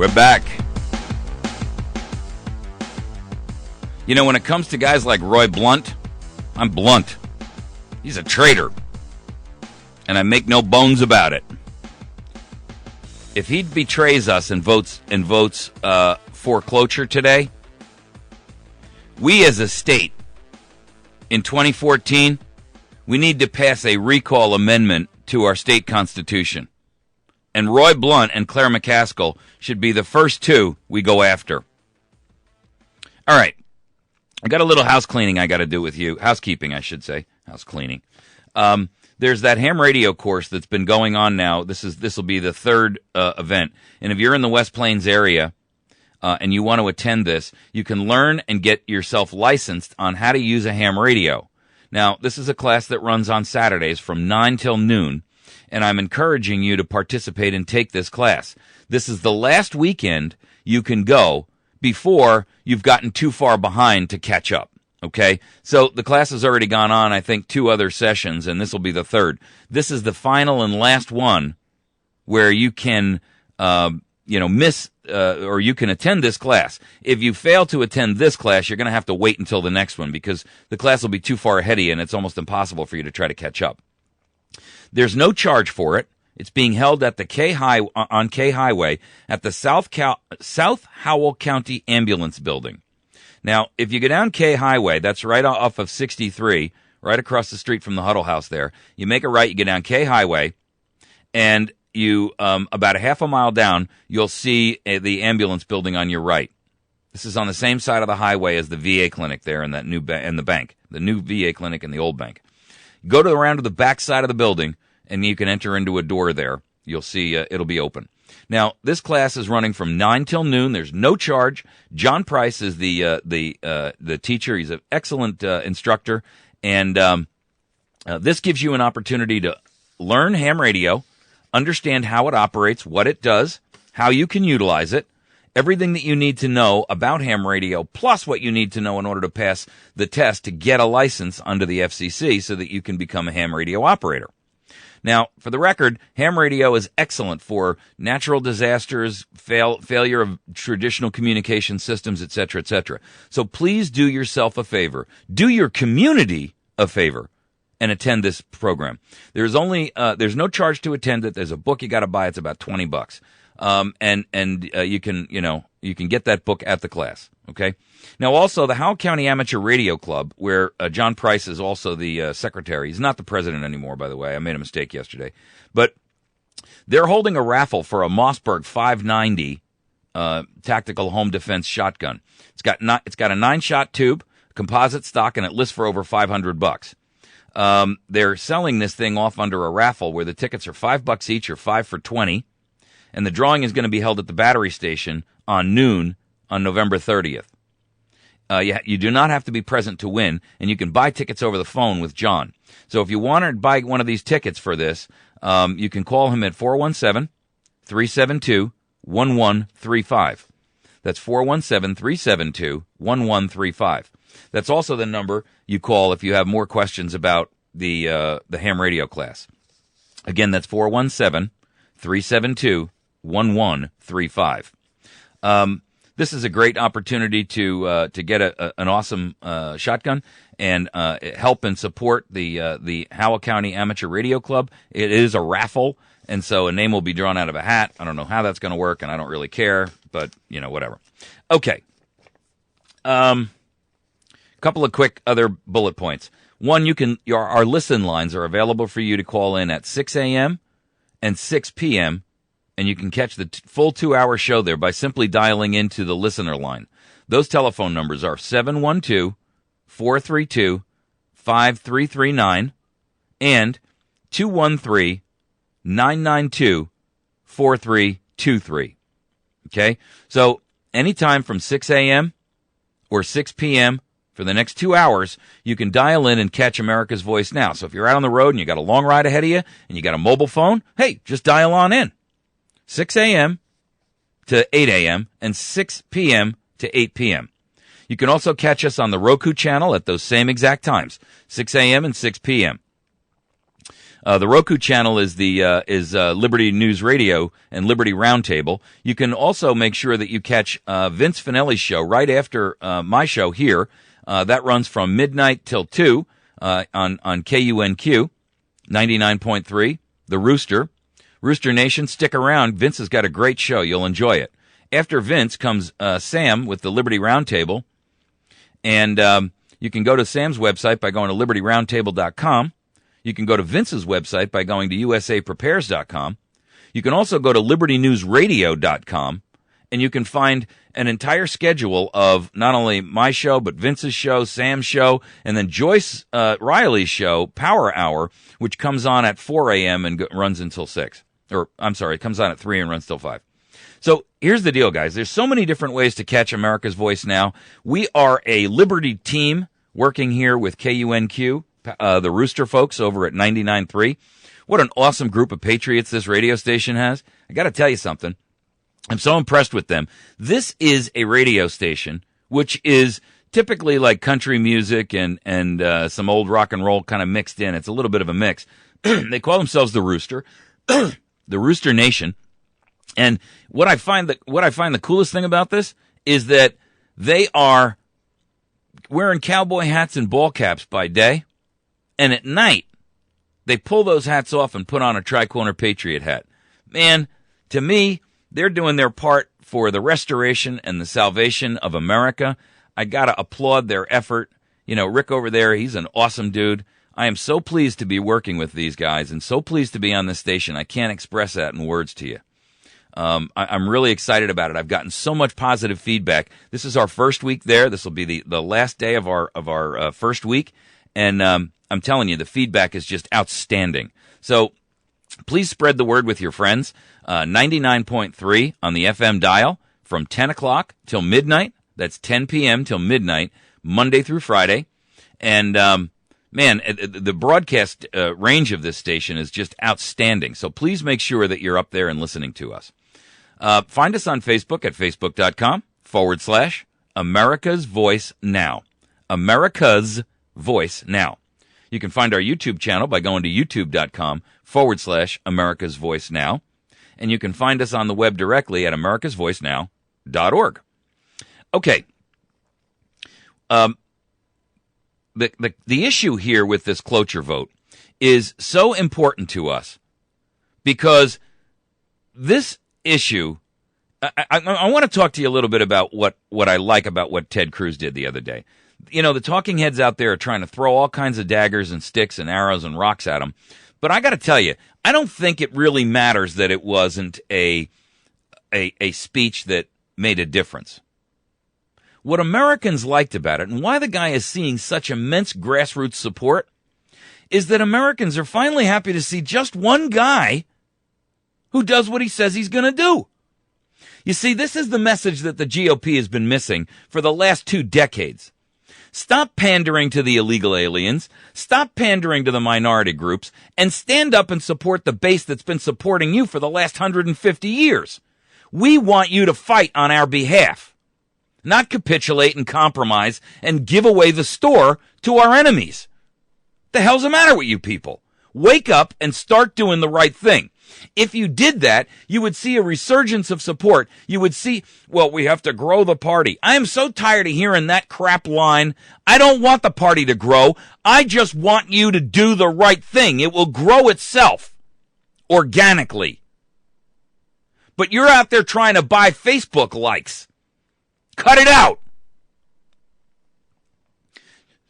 We're back. You know, when it comes to guys like Roy Blunt, I'm blunt. He's a traitor. And I make no bones about it. If he betrays us and votes foreclosure today, we as a state in 2014, we need to pass a recall amendment to our state constitution. And Roy Blunt and Claire McCaskill should be the first two we go after. All right. I got a little house cleaning I got to do with you. Housekeeping, I should say. House cleaning. There's that ham radio course that's been going on now. This will be the third event. And if you're in the West Plains area and you want to attend this, you can learn and get yourself licensed on how to use a ham radio. Now, this is a class that runs on Saturdays from 9 till noon, and I'm encouraging you to participate and take this class. This is the last weekend you can go before you've gotten too far behind to catch up, okay? So the class has already gone on, I think, 2 other sessions, and this will be the third. This is the final and last one where you can, miss or you can attend this class. If you fail to attend this class, you're going to have to wait until the next one because the class will be too far ahead of you, and it's almost impossible for you to try to catch up. There's no charge for it. It's being held at the on K Highway at the South Howell County Ambulance Building. Now, if you go down K Highway, that's right off of 63, right across the street from the Huddle House there. You make a right, you go down K Highway, and you about a half a mile down, you'll see the ambulance building on your right. This is on the same side of the highway as the VA clinic there and that new and the bank, the new VA clinic and the old bank. Go around to the back side of the building, and you can enter into a door there. You'll see it'll be open. Now, this class is running from 9 till noon. There's no charge. John Price is the teacher. He's an excellent instructor, and this gives you an opportunity to learn ham radio, understand how it operates, what it does, how you can utilize it, everything that you need to know about ham radio, plus what you need to know in order to pass the test to get a license under the FCC so that you can become a ham radio operator. Now, for the record, ham radio is excellent for natural disasters, failure of traditional communication systems, etc., etc. So please do yourself a favor. Do your community a favor and attend this program. There's no charge to attend it. There's a book you got to buy. It's about $20. You can get that book at the class. Okay. Now, also the Howell County Amateur Radio Club, where John Price is also the secretary. He's not the president anymore, by the way. I made a mistake yesterday, but they're holding a raffle for a Mossberg 590 tactical home defense shotgun. It's got a 9-shot tube, composite stock, and it lists for over $500. They're selling this thing off under a raffle where the tickets are $5 each or 5 for $20. And the drawing is going to be held at the battery station on noon on November 30th. You do not have to be present to win, and you can buy tickets over the phone with John. So if you want to buy one of these tickets for this, you can call him at 417-372-1135. That's 417-372-1135. That's also the number you call if you have more questions about the ham radio class. Again, that's 417-372-1135. This is a great opportunity to get an awesome shotgun and help and support the Howell County Amateur Radio Club. It is a raffle, and so a name will be drawn out of a hat. I don't know how that's going to work, and I don't really care, but whatever. Okay. Couple of quick other bullet points. One, our listen lines are available for you to call in at 6 a.m. and 6 p.m. and you can catch the full 2-hour show there by simply dialing into the listener line. Those telephone numbers are 712-432-5339 and 213-992-4323. Okay? So anytime from 6 a.m. or 6 p.m. for the next 2 hours, you can dial in and catch America's Voice Now. So if you're out on the road and you got a long ride ahead of you and you got a mobile phone, hey, just dial on in. 6 a.m. to 8 a.m. and 6 p.m. to 8 p.m. You can also catch us on the Roku channel at those same exact times, 6 a.m. and 6 p.m. The Roku channel is Liberty News Radio and Liberty Roundtable. You can also make sure that you catch Vince Finelli's show right after my show here. That runs from midnight till 2 on KUNQ 99.3. The Rooster Nation, stick around. Vince has got a great show. You'll enjoy it. After Vince comes Sam with the Liberty Roundtable, and you can go to Sam's website by going to libertyroundtable.com. You can go to Vince's website by going to usaprepares.com. You can also go to libertynewsradio.com, and you can find an entire schedule of not only my show, but Vince's show, Sam's show, and then Joyce Riley's show, Power Hour, which comes on at 4 a.m. and runs until 6. Or, I'm sorry, it comes on at 3 and runs till 5. So here's the deal, guys. There's so many different ways to catch America's Voice Now. We are a Liberty team working here with KUNQ, the Rooster folks over at 99.3. What an awesome group of patriots this radio station has. I got to tell you something. I'm so impressed with them. This is a radio station which is typically like country music and some old rock and roll kind of mixed in. It's a little bit of a mix. They call themselves the Rooster, the Rooster Nation. And what I find the coolest thing about this is that they are wearing cowboy hats and ball caps by day, and at night they pull those hats off and put on a tri-corner patriot hat. Man, to me, they're doing their part for the restoration and the salvation of America. I got to applaud their effort. You know, Rick over there, he's an awesome dude. I am so pleased to be working with these guys and so pleased to be on this station. I can't express that in words to you. I'm really excited about it. I've gotten so much positive feedback. This is our first week there. This will be the last day of our first week. And I'm telling you, the feedback is just outstanding. So please spread the word with your friends. 99.3 on the FM dial from 10 o'clock till midnight. That's 10 p.m. till midnight, Monday through Friday. And man, the broadcast range of this station is just outstanding. So please make sure that you're up there and listening to us. Find us on Facebook at facebook.com/America's Voice Now. America's Voice Now. You can find our YouTube channel by going to youtube.com/America's Voice Now. And you can find us on the web directly at americasvoicenow.org. Okay. The issue here with this cloture vote is so important to us because this issue, I want to talk to you a little bit about what I like about what Ted Cruz did the other day. You know, the talking heads out there are trying to throw all kinds of daggers and sticks and arrows and rocks at him. But I got to tell you, I don't think it really matters that it wasn't a speech that made a difference. What Americans liked about it, and why the guy is seeing such immense grassroots support, is that Americans are finally happy to see just one guy who does what he says he's going to do. You see, this is the message that the GOP has been missing for the last 2 decades. Stop pandering to the illegal aliens, stop pandering to the minority groups, and stand up and support the base that's been supporting you for the last 150 years. We want you to fight on our behalf, not capitulate and compromise and give away the store to our enemies. The hell's the matter with you people? Wake up and start doing the right thing. If you did that, you would see a resurgence of support. You would see, well, we have to grow the party. I am so tired of hearing that crap line. I don't want the party to grow. I just want you to do the right thing. It will grow itself organically. But you're out there trying to buy Facebook likes. Cut it out.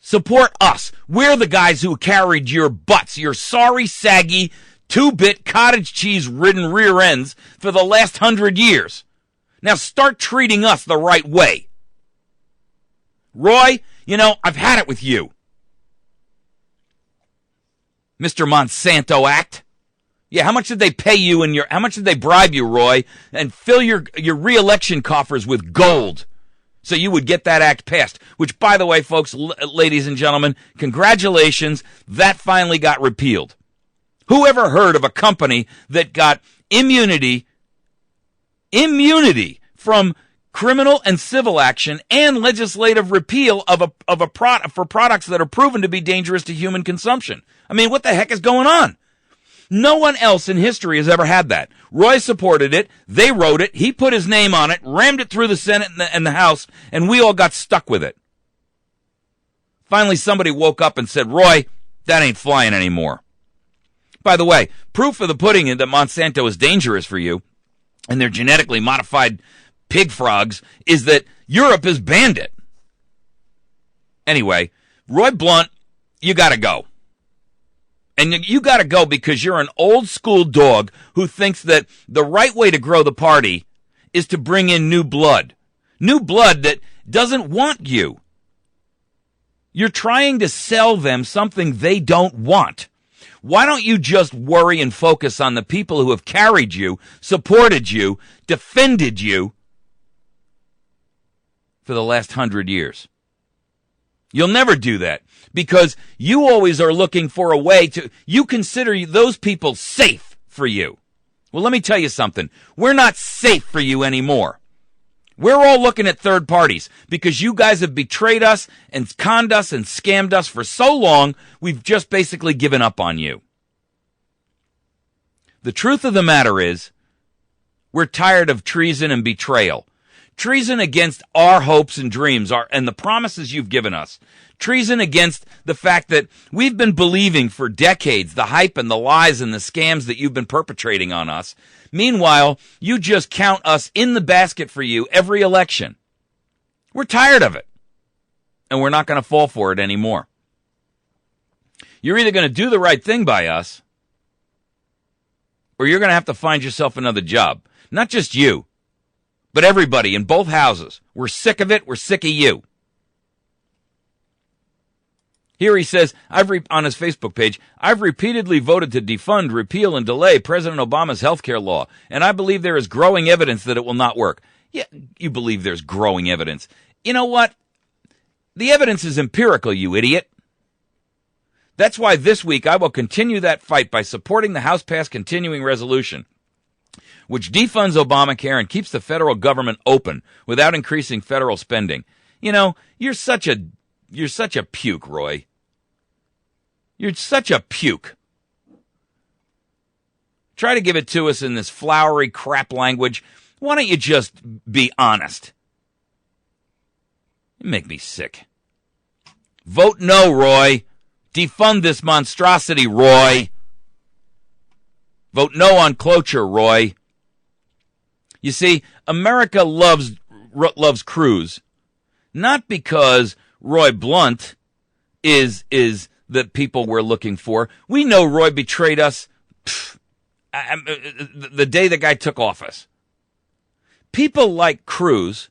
Support us. We're the guys who carried your butts, your sorry, saggy, 2-bit cottage cheese ridden rear ends for the last 100 years. Now start treating us the right way. Roy, you know, I've had it with you. Mr. Monsanto Act. Yeah, how much did they pay you and how much did they bribe you, Roy, and fill your re-election coffers with gold so you would get that act passed? Which, by the way, folks, ladies and gentlemen, congratulations, that finally got repealed. Who ever heard of a company that got immunity from criminal and civil action and legislative repeal for products that are proven to be dangerous to human consumption? I mean, what the heck is going on? No one else in history has ever had that. Roy supported it. They wrote it. He put his name on it, rammed it through the Senate and the House, and we all got stuck with it. Finally, somebody woke up and said, Roy, that ain't flying anymore. By the way, proof of the pudding that Monsanto is dangerous for you and their genetically modified pig frogs is that Europe has banned it. Anyway, Roy Blunt, you got to go. And you got to go because you're an old school dog who thinks that the right way to grow the party is to bring in new blood. New blood that doesn't want you. You're trying to sell them something they don't want. Why don't you just worry and focus on the people who have carried you, supported you, defended you for the last 100 years? You'll never do that because you always are looking for a way to, you consider those people safe for you. Well, let me tell you something. We're not safe for you anymore. We're all looking at third parties because you guys have betrayed us and conned us and scammed us for so long, we've just basically given up on you. The truth of the matter is, we're tired of treason and betrayal. Treason against our hopes and dreams and the promises you've given us. Treason against the fact that we've been believing for decades the hype and the lies and the scams that you've been perpetrating on us. Meanwhile, you just count us in the basket for you every election. We're tired of it. And we're not going to fall for it anymore. You're either going to do the right thing by us, or you're going to have to find yourself another job. Not just you, but everybody in both houses. We're sick of it. We're sick of you. Here he says, on his Facebook page, I've repeatedly voted to defund, repeal, and delay President Obama's health care law, and I believe there is growing evidence that it will not work. Yeah, you believe there's growing evidence. You know what? The evidence is empirical, you idiot. That's why this week I will continue that fight by supporting the House-passed continuing resolution, which defunds Obamacare and keeps the federal government open without increasing federal spending. You know, you're such a puke, Roy. You're such a puke. Try to give it to us in this flowery crap language. Why don't you just be honest? You make me sick. Vote no, Roy. Defund this monstrosity, Roy. Vote no on cloture, Roy. You see, America loves Cruz, not because Roy Blunt is the people we're looking for. We know Roy betrayed us the day the guy took office. People like Cruz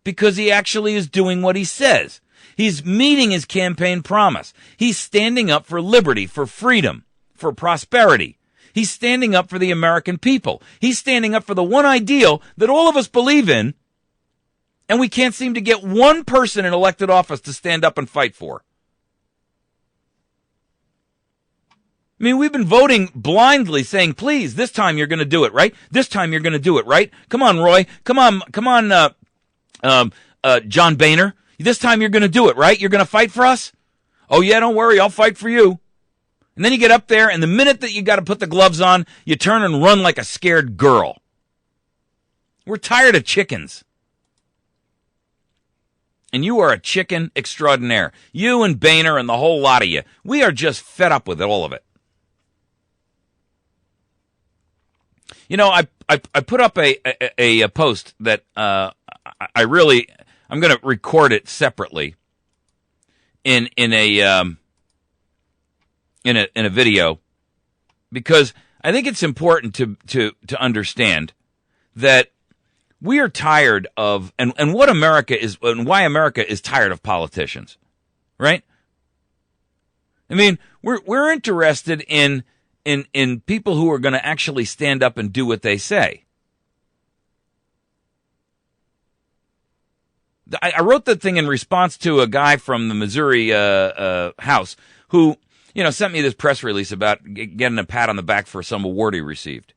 because he actually is doing what he says. He's meeting his campaign promise. He's standing up for liberty, for freedom, for prosperity. He's standing up for the American people. He's standing up for the one ideal that all of us believe in, and we can't seem to get one person in elected office to stand up and fight for. I mean, we've been voting blindly saying, please, this time you're going to do it, right? This time you're going to do it, right? Come on, Roy. Come on, John Boehner. This time you're going to do it, right? You're going to fight for us? Oh, yeah, don't worry. I'll fight for you. And then you get up there, and the minute that you got to put the gloves on, you turn and run like a scared girl. We're tired of chickens. And you are a chicken extraordinaire. You and Boehner and the whole lot of you. We are just fed up with it, all of it. You know, I put up a post that I'm going to record it separately in a video, because I think it's important to understand that we are tired of and what America is and why America is tired of politicians, right? I mean, we're interested in people who are going to actually stand up and do what they say. I wrote that thing in response to a guy from the Missouri House who, sent me this press release about getting a pat on the back for some award he received.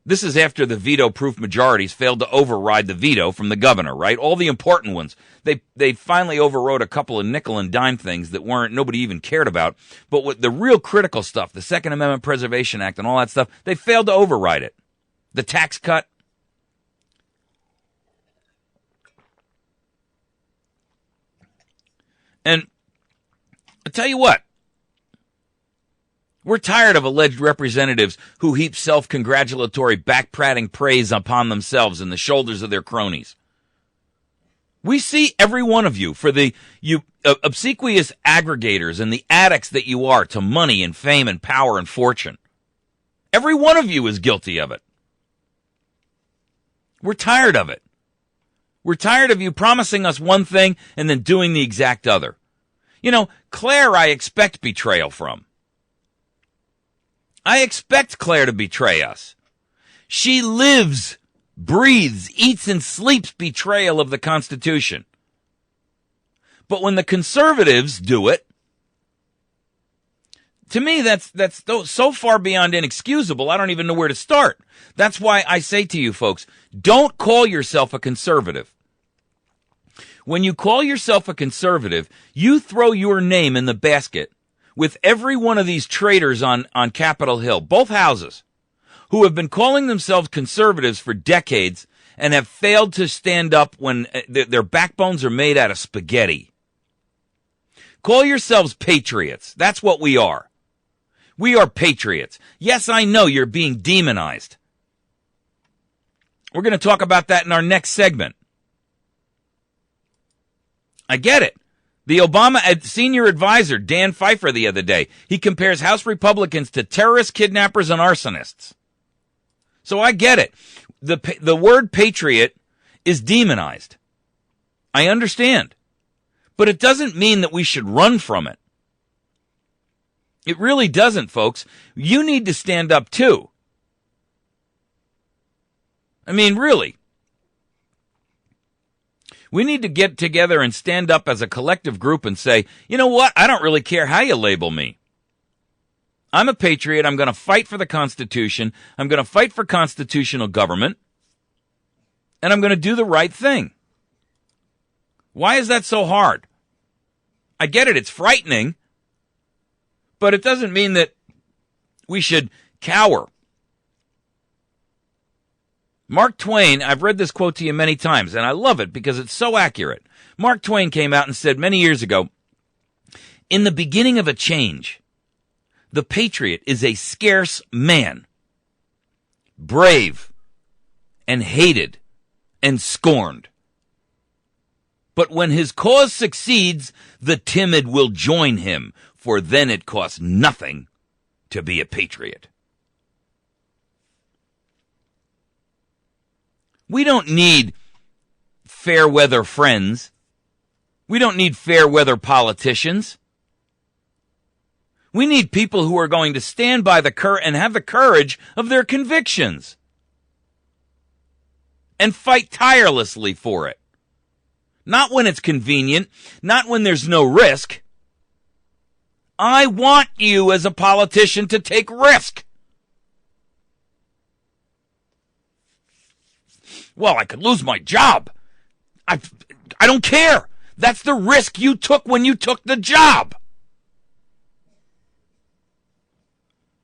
This is after the veto-proof majorities failed to override the veto from the governor, right? All the important ones. They finally overrode a couple of nickel and dime things that nobody even cared about. But with the real critical stuff, the Second Amendment Preservation Act and all that stuff, they failed to override it. The tax cut. And I'll tell you what. We're tired of alleged representatives who heap self-congratulatory, back-patting praise upon themselves and the shoulders of their cronies. We see every one of you for the obsequious aggregators and the addicts that you are to money and fame and power and fortune. Every one of you is guilty of it. We're tired of it. We're tired of you promising us one thing and then doing the exact other. You know, Claire, I expect betrayal from. I expect Claire to betray us. She lives, breathes, eats, and sleeps betrayal of the Constitution. But when the conservatives do it, to me, that's so far beyond inexcusable, I don't even know where to start. That's why I say to you folks, don't call yourself a conservative. When you call yourself a conservative, you throw your name in the basket with every one of these traitors on Capitol Hill, both houses, who have been calling themselves conservatives for decades and have failed to stand up when their backbones are made out of spaghetti. Call yourselves patriots. That's what we are. We are patriots. Yes, I know you're being demonized. We're going to talk about that in our next segment. I get it. The Obama senior advisor, Dan Pfeiffer, the other day, he compares House Republicans to terrorists, kidnappers, and arsonists. So I get it. The word patriot is demonized. I understand. But it doesn't mean that we should run from it. It really doesn't, folks. You need to stand up too. I mean, really. We need to get together and stand up as a collective group and say, you know what? I don't really care how you label me. I'm a patriot. I'm going to fight for the Constitution. I'm going to fight for constitutional government. And I'm going to do the right thing. Why is that so hard? I get it. It's frightening. But it doesn't mean that we should cower. Mark Twain, I've read this quote to you many times, and I love it because it's so accurate. Mark Twain came out and said many years ago, in the beginning of a change, the patriot is a scarce man, brave and hated and scorned. But when his cause succeeds, the timid will join him, for then it costs nothing to be a patriot. We don't need fair weather friends. We don't need fair weather politicians. We need people who are going to stand by and have the courage of their convictions and fight tirelessly for it. Not when it's convenient, not when there's no risk. I want you as a politician to take risk. Well, I could lose my job. I don't care. That's the risk you took when you took the job.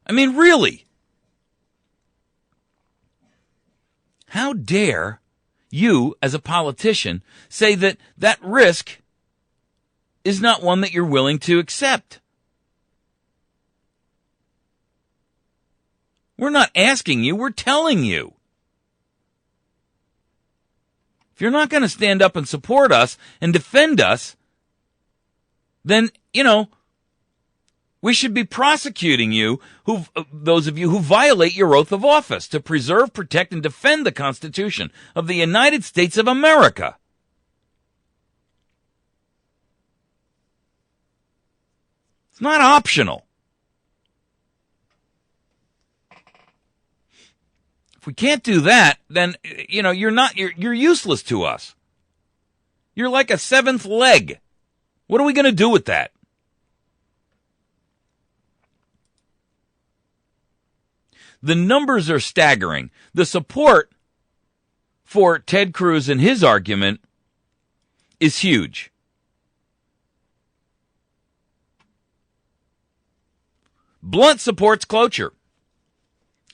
I mean, really. How dare you, as a politician, say that that risk is not one that you're willing to accept? We're not asking you, we're telling you. If you're not going to stand up and support us and defend us, then, we should be prosecuting you, those of you who violate your oath of office to preserve, protect, and defend the Constitution of the United States of America. It's not optional. If we can't do that, then, you're useless to us. You're like a seventh leg. What are we going to do with that? The numbers are staggering. The support for Ted Cruz and his argument is huge. Blunt supports cloture.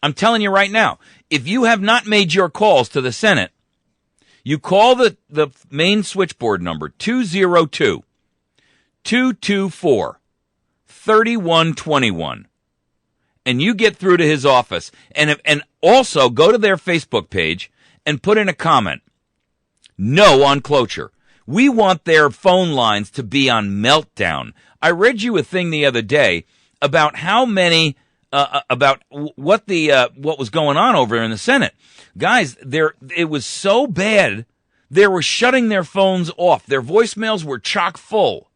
I'm telling you right now, if you have not made your calls to the Senate, you call the main switchboard number, 202-224-3121, and you get through to his office. And also go to their Facebook page and put in a comment, no on cloture. We want their phone lines to be on meltdown. I read you a thing the other day about how many about what was going on over in the Senate. Guys, it was so bad, they were shutting their phones off. Their voicemails were chock full.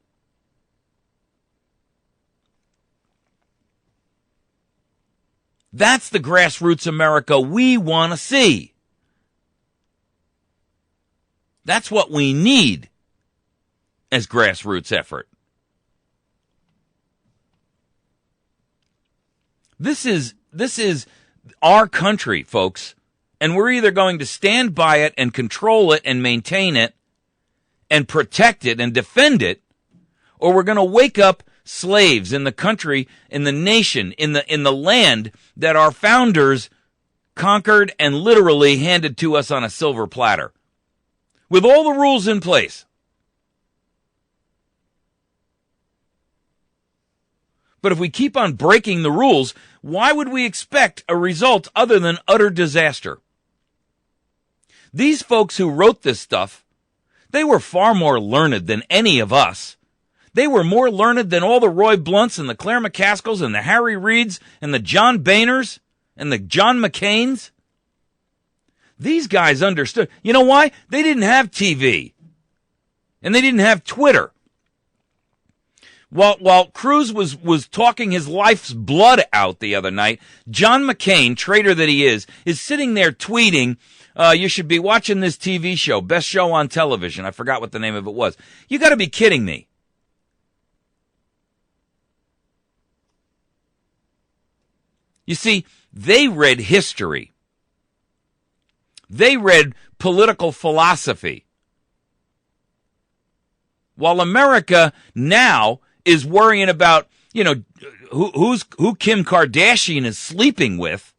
That's the grassroots America we want to see. That's what we need as grassroots effort. This is our country, folks, and we're either going to stand by it and control it and maintain it and protect it and defend it, or we're going to wake up slaves in the country, in the nation, in the land that our founders conquered and literally handed to us on a silver platter, with all the rules in place. But if we keep on breaking the rules, why would we expect a result other than utter disaster? These folks who wrote this stuff, they were far more learned than any of us. They were more learned than all the Roy Blunts and the Claire McCaskills and the Harry Reids and the John Boehners and the John McCains. These guys understood. You know why? They didn't have TV. And they didn't have Twitter. While Cruz was talking his life's blood out the other night, John McCain, traitor that he is sitting there tweeting, you should be watching this TV show, best show on television. I forgot what the name of it was. You got to be kidding me. You see, they read history. They read political philosophy. While America now is worrying about, who Kim Kardashian is sleeping with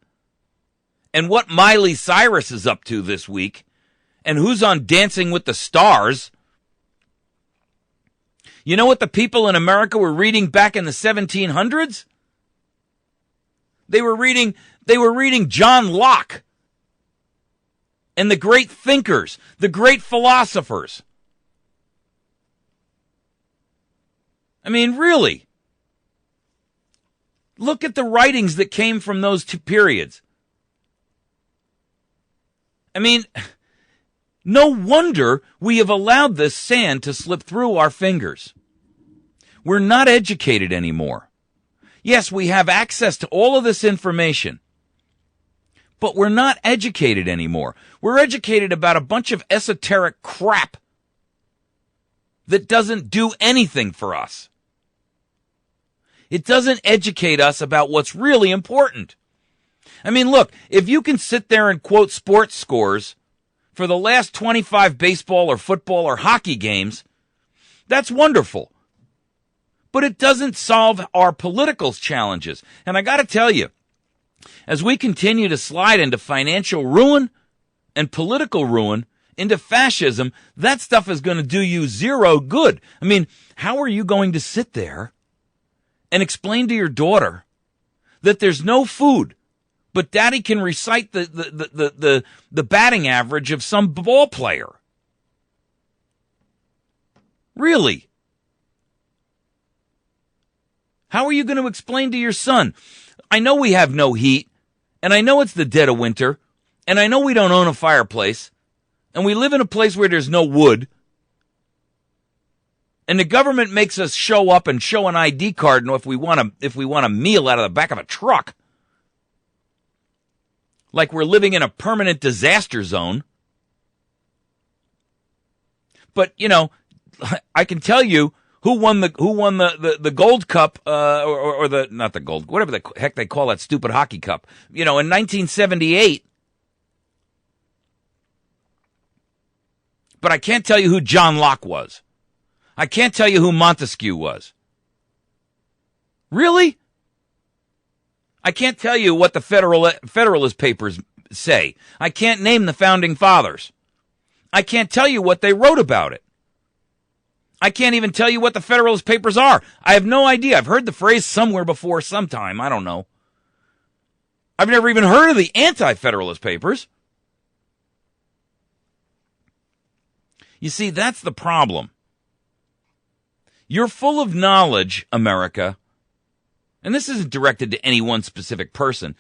and what Miley Cyrus is up to this week and who's on Dancing with the Stars. You know what the people in America were reading back in the 1700s? They were reading John Locke and the great thinkers, the great philosophers. I mean, really. Look at the writings that came from those two periods. I mean, no wonder we have allowed this sand to slip through our fingers. We're not educated anymore. Yes, we have access to all of this information, but we're not educated anymore. We're educated about a bunch of esoteric crap that doesn't do anything for us. It doesn't educate us about what's really important. I mean, look, if you can sit there and quote sports scores for the last 25 baseball or football or hockey games, that's wonderful. But it doesn't solve our political challenges. And I got to tell you, as we continue to slide into financial ruin and political ruin, into fascism, that stuff is going to do you zero good. I mean, how are you going to sit there and explain to your daughter that there's no food, but daddy can recite the batting average of some ball player? Really? How are you going to explain to your son, I know we have no heat, and I know it's the dead of winter, and I know we don't own a fireplace, and we live in a place where there's no wood, and the government makes us show up and show an ID card if we want a meal out of the back of a truck, like we're living in a permanent disaster zone. But, I can tell you Who won the Gold Cup, or the, not the Gold, whatever the heck they call that stupid hockey cup, in 1978. But I can't tell you who John Locke was. I can't tell you who Montesquieu was. Really? I can't tell you what the Federalist Papers say. I can't name the Founding Fathers. I can't tell you what they wrote about it. I can't even tell you what the Federalist Papers are. I have no idea. I've heard the phrase somewhere before sometime. I don't know. I've never even heard of the Anti-Federalist Papers. You see, that's the problem. You're full of knowledge, America. And this isn't directed to any one specific person.